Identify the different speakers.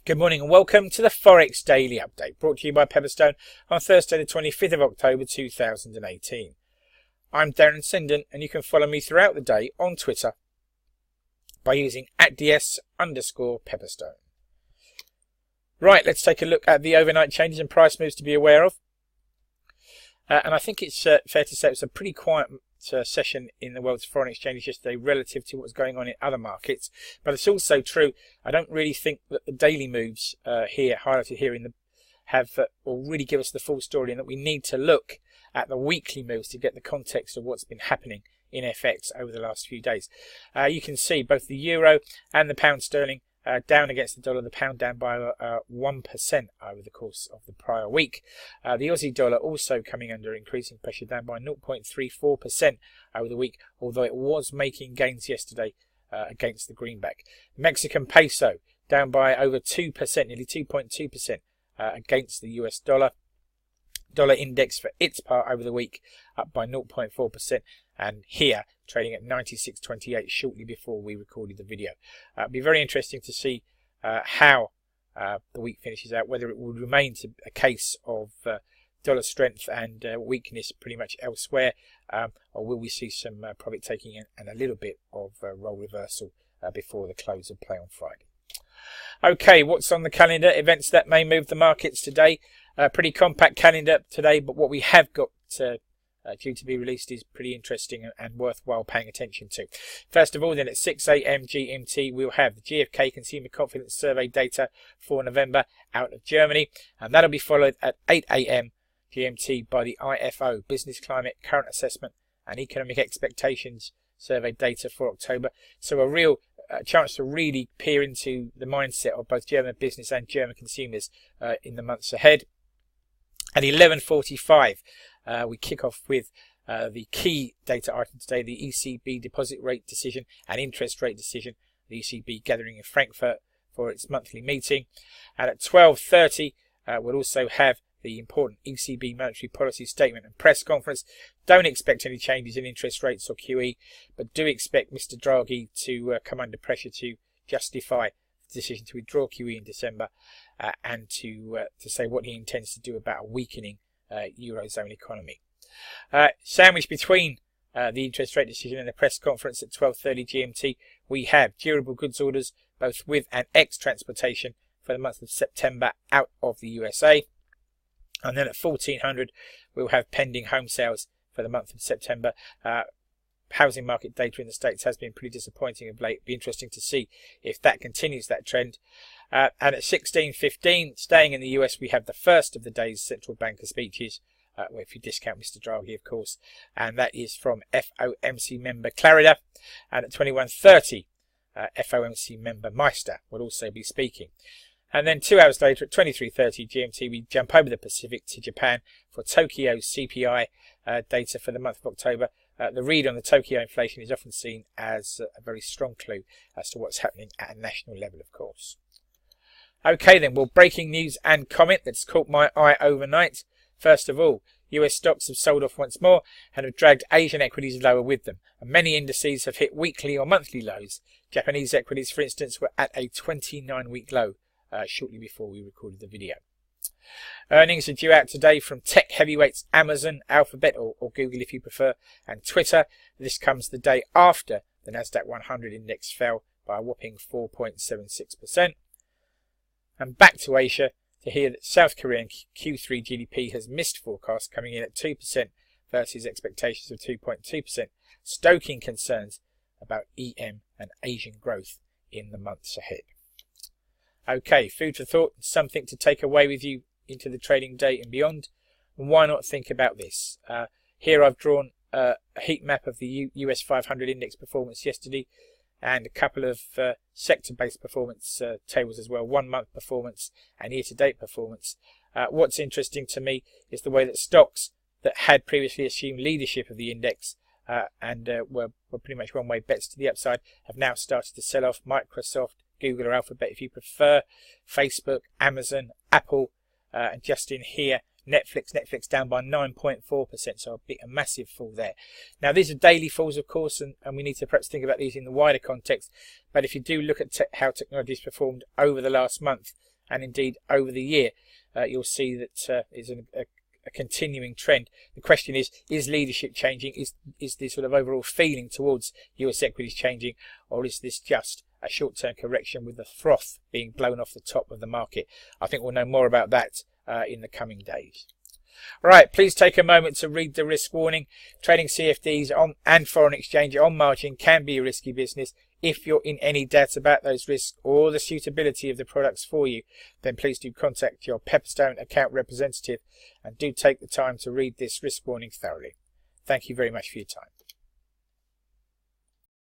Speaker 1: Good morning and welcome to the Forex Daily Update, brought to you by Pepperstone on Thursday the 25th of October 2018. I'm Darren Sinden and you can follow me throughout the day on Twitter by using @ds_Pepperstone. Right, let's take a look at the overnight changes and price moves to be aware of. And I think it's fair to say it was a pretty quiet session in the world's foreign exchanges yesterday relative to what's going on in other markets. But it's also true, I don't really think that the daily moves highlighted here have or really give us the full story, and that we need to look at the weekly moves to get the context of what's been happening in FX over the last few days. You can see both the euro and the pound sterling down against the dollar, the pound down by 1% over the course of the prior week. The Aussie dollar also coming under increasing pressure, down by 0.34% over the week, although it was making gains yesterday against the greenback. Mexican peso down by over 2%, nearly 2.2% against the US dollar. Dollar index for its part over the week up by 0.4%, and here trading at 96.28 shortly before we recorded the video. It'll be very interesting to see how the week finishes out, whether it will remain a case of dollar strength and weakness pretty much elsewhere, or will we see some profit taking and a little bit of role reversal before the close of play on Friday. Okay, what's on the calendar? Events that may move the markets today. Pretty compact calendar today, but what we have got due to be released is pretty interesting and worthwhile paying attention to. First of all, then at 6 a.m. GMT, we'll have the GfK Consumer Confidence Survey data for November out of Germany, and that'll be followed at 8 a.m. GMT by the IFO Business Climate Current Assessment and Economic Expectations Survey data for October. So a real chance to really peer into the mindset of both German business and German consumers in the months ahead. At 11:45, we kick off with the key data item today, the ECB deposit rate decision and interest rate decision. The ECB gathering in Frankfurt for its monthly meeting. And at 12:30, we'll also have the important ECB monetary policy statement and press conference. Don't expect any changes in interest rates or QE, but do expect Mr. Draghi to come under pressure to justify the decision to withdraw QE in December and to say what he intends to do about a weakening Eurozone economy. Sandwiched between the interest rate decision and the press conference at 12:30 GMT, we have durable goods orders, both with and ex-transportation, for the month of September out of the USA. And then at 1400, we'll have pending home sales for the month of September. Housing market data in the States has been pretty disappointing of late. It'll be interesting to see if that continues that trend. And at 16:15, staying in the US, we have the first of the day's central banker speeches, if you discount Mr. Draghi, of course, and that is from FOMC member Clarida. And at 21:30, FOMC member Meister will also be speaking. And then 2 hours later at 23:30 GMT, we jump over the Pacific to Japan for Tokyo CPI data for the month of October. The read on the Tokyo inflation is often seen as a very strong clue as to what's happening at a national level, of course. Okay then, well, breaking news and comment that's caught my eye overnight. First of all, US stocks have sold off once more and have dragged Asian equities lower with them. And many indices have hit weekly or monthly lows. Japanese equities, for instance, were at a 29-week low shortly before we recorded the video. Earnings are due out today from tech heavyweights Amazon, Alphabet, or Google if you prefer, and Twitter. This comes the day after the Nasdaq 100 index fell by a whopping 4.76%. And back to Asia to hear that South Korean Q3 GDP has missed forecasts, coming in at 2% versus expectations of 2.2%, stoking concerns about EM and Asian growth in the months ahead. Okay, food for thought, something to take away with you into the trading day and beyond. And why not think about this? Here I've drawn a heat map of the US 500 index performance yesterday and a couple of sector-based performance tables as well, 1 month performance and year-to-date performance. What's interesting to me is the way that stocks that had previously assumed leadership of the index and were pretty much one-way bets to the upside have now started to sell off. Microsoft, Google or Alphabet if you prefer, Facebook, Amazon, Apple, and just in here, Netflix down by 9.4%, so a massive fall there. Now these are daily falls, of course, and we need to perhaps think about these in the wider context, but if you do look at how technology has performed over the last month, and indeed over the year, you'll see that is a continuing trend. The question is leadership changing? Is the sort of overall feeling towards US equities changing, or is this just a short-term correction with the froth being blown off the top of the market? I think we'll know more about that in the coming days. Right, please take a moment to read the risk warning. Trading CFDs and foreign exchange on margin can be a risky business. If you're in any doubt about those risks or the suitability of the products for you, then please do contact your Pepperstone account representative and do take the time to read this risk warning thoroughly. Thank you very much for your time.